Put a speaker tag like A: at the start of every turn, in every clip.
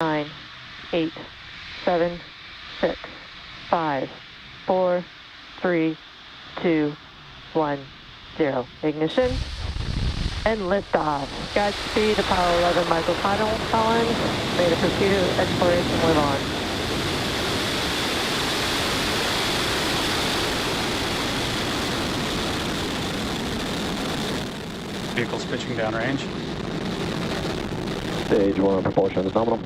A: 9, 8, 7, 6, 5, 4, 3, 2, 1, 0. Ignition and liftoff. Godspeed, Apollo 11 microcolumns. May the pursuit of exploration live on.
B: Vehicle's pitching downrange.
C: Stage 1 propulsion is nominal.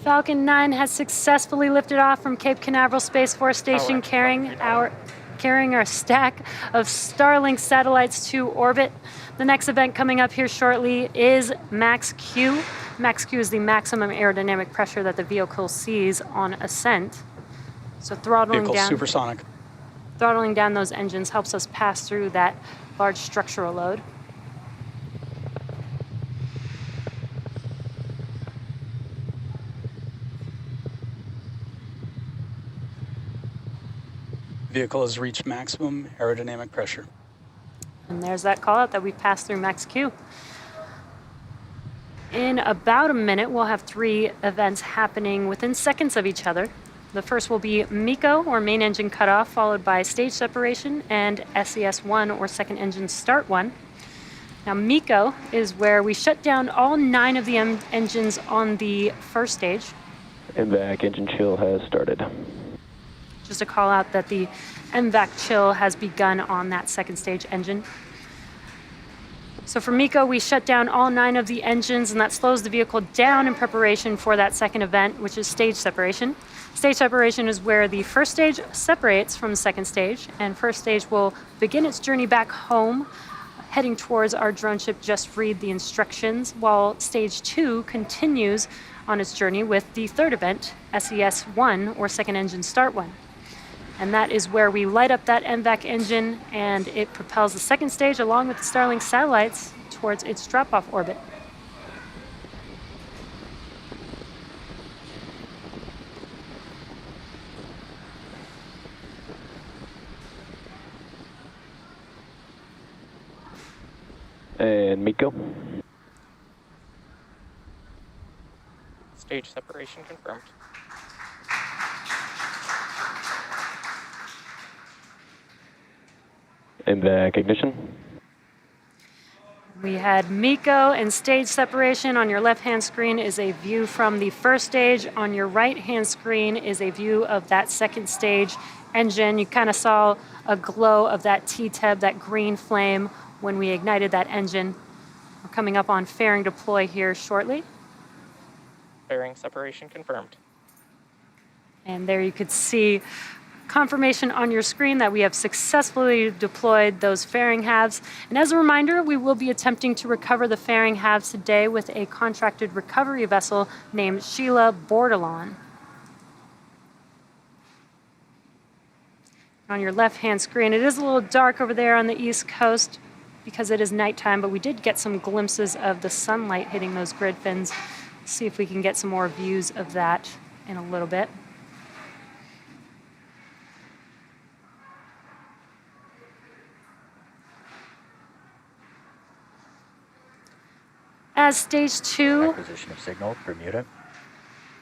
D: Falcon 9 has successfully lifted off from Cape Canaveral Space Force Station, carrying our stack of Starlink satellites to orbit. The next event coming up here shortly is Max Q. Max Q is the maximum aerodynamic pressure that the vehicle sees on ascent. So throttling down those engines helps us pass through that large structural load.
B: Vehicle has reached maximum aerodynamic pressure.
D: And there's that call out that we passed through Max Q. In about a minute, we'll have 3 events happening within seconds of each other. The first will be MECO, or main engine cutoff, followed by stage separation, and SES1, or second engine start 1. Now, MECO is where we shut down all 9 of the engines on the first stage.
C: MVAC engine chill has started.
D: Just a call out that the MVAC chill has begun on that second stage engine. So for MECO, we shut down all 9 of the engines, and that slows the vehicle down in preparation for that second event, which is stage separation. Stage separation is where the first stage separates from the second stage, and first stage will begin its journey back home, heading towards our drone ship Just Read the Instructions, while stage 2 continues on its journey with the third event, SES1, or second engine start 1. And that is where we light up that MVAC engine, and it propels the second stage along with the Starlink satellites towards its drop-off orbit.
C: And MECO.
E: Stage separation confirmed.
C: MVAC ignition.
D: We had MECO and stage separation. On your left-hand screen is a view from the first stage. On your right-hand screen is a view of that second stage engine. You kind of saw a glow of that T-TEB, that green flame, when we ignited that engine. We're coming up on fairing deploy here shortly.
E: Fairing separation confirmed.
D: And there you could see confirmation on your screen that we have successfully deployed those fairing halves. And as a reminder, we will be attempting to recover the fairing halves today with a contracted recovery vessel named Sheila Bordelon. On your left-hand screen, it is a little dark over there on the East Coast because it is nighttime, but we did get some glimpses of the sunlight hitting those grid fins. See if we can get some more views of that in a little bit. As stage 2
F: acquisition of signal, Bermuda.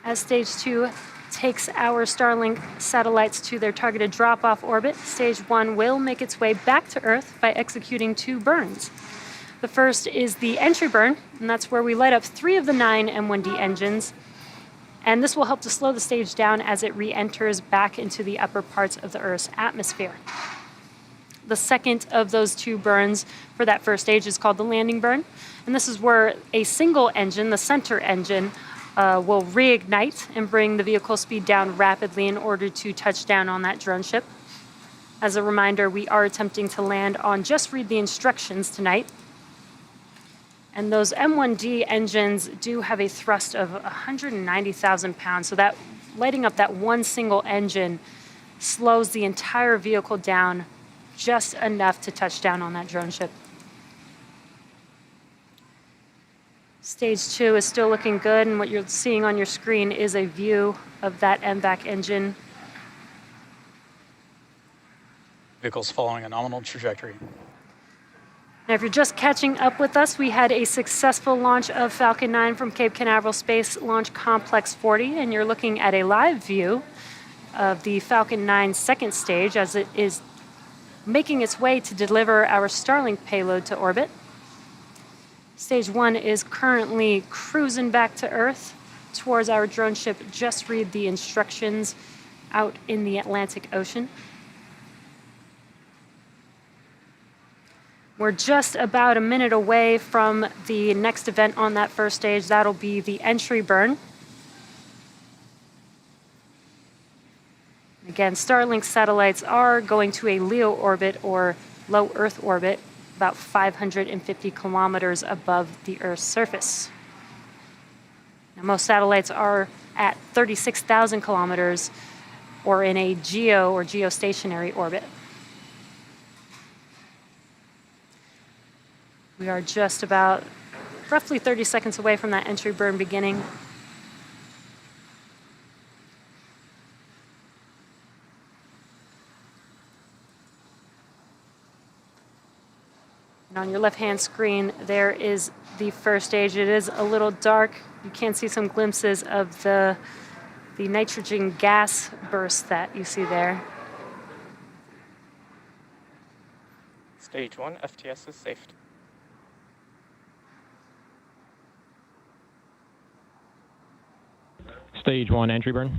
D: As stage 2 takes our Starlink satellites to their targeted drop-off orbit, stage 1 will make its way back to Earth by executing 2 burns. The first is the entry burn, and that's where we light up 3 of the 9 M1D engines. And this will help to slow the stage down as it re-enters back into the upper parts of the Earth's atmosphere. The second of those 2 burns for that first stage is called the landing burn. And this is where a single engine, the center engine, will reignite and bring the vehicle speed down rapidly in order to touch down on that drone ship. As a reminder, we are attempting to land on Just Read the Instructions tonight. And those M1D engines do have a thrust of 190,000 pounds. So that lighting up that one single engine slows the entire vehicle down just enough to touch down on that drone ship. Stage 2 is still looking good, and what you're seeing on your screen is a view of that MVAC engine.
B: Vehicle's following a nominal trajectory.
D: Now, if you're just catching up with us, we had a successful launch of Falcon 9 from Cape Canaveral Space Launch Complex 40, and you're looking at a live view of the Falcon 9 second stage as it is making its way to deliver our Starlink payload to orbit. Stage 1 is currently cruising back to Earth towards our drone ship. Just read the instructions out in the Atlantic Ocean. We're just about a minute away from the next event on that first stage. That'll be the entry burn. Again, Starlink satellites are going to a LEO orbit or low Earth orbit, about 550 kilometers above the Earth's surface. Now, most satellites are at 36,000 kilometers or in a geo or geostationary orbit. We are just about roughly 30 seconds away from that entry burn beginning. And on your left-hand screen, there is the first stage. It is a little dark. You can see some glimpses of the nitrogen gas burst that you see there.
E: Stage 1 FTS is safe.
F: Stage 1 entry burn.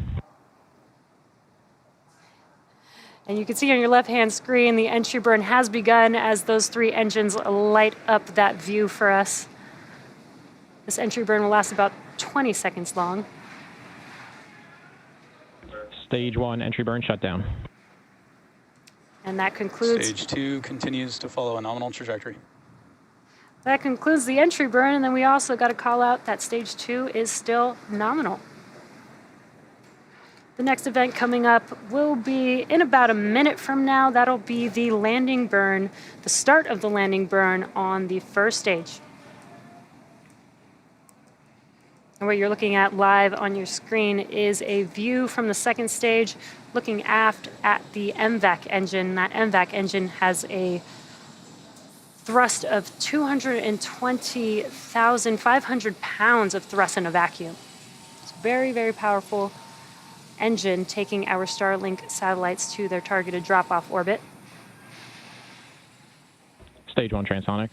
D: And you can see on your left-hand screen, the entry burn has begun as those 3 engines light up that view for us. This entry burn will last about 20 seconds long.
F: Stage 1 entry burn shutdown.
D: And that concludes...
B: Stage 2 continues to follow a nominal trajectory.
D: That concludes the entry burn, and then we also got to call out that stage 2 is still nominal. The next event coming up will be in about a minute from now. That'll be the landing burn, the start of the landing burn on the first stage. And what you're looking at live on your screen is a view from the second stage looking aft at the MVAC engine. That MVAC engine has a thrust of 220,500 pounds of thrust in a vacuum. It's very, very powerful engine taking our Starlink satellites to their targeted drop-off orbit.
F: Stage 1 transonic.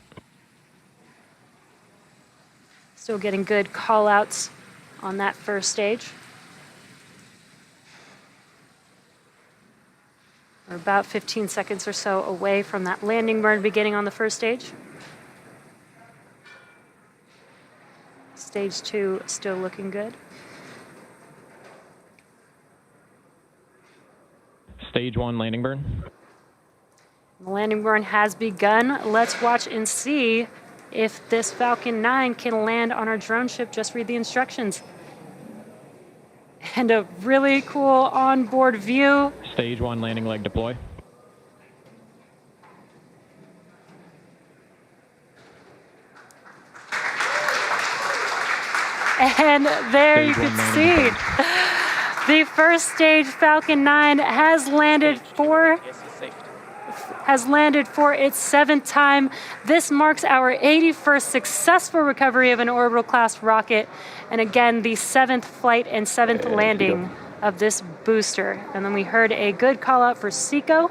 D: Still getting good call-outs on that first stage. We're about 15 seconds or so away from that landing burn beginning on the first stage. Stage 2 still looking good.
F: Stage 1 landing burn.
D: The landing burn has begun. Let's watch and see if this Falcon 9 can land on our drone ship. Just read the instructions. And a really cool onboard view.
F: Stage 1 landing leg deploy.
D: And there you
F: Stage
D: can
F: 1
D: see
F: landing
D: the first stage Falcon 9 has landed for its 7th time. This marks our 81st successful recovery of an orbital class rocket, and again the 7th flight and 7th landing of this booster. And then we heard a good call out for SECO.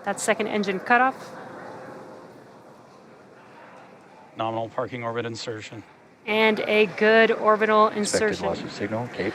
D: That's second engine cutoff.
B: Nominal parking orbit insertion.
D: And a good orbital insertion.
G: Expected loss of signal, Cape.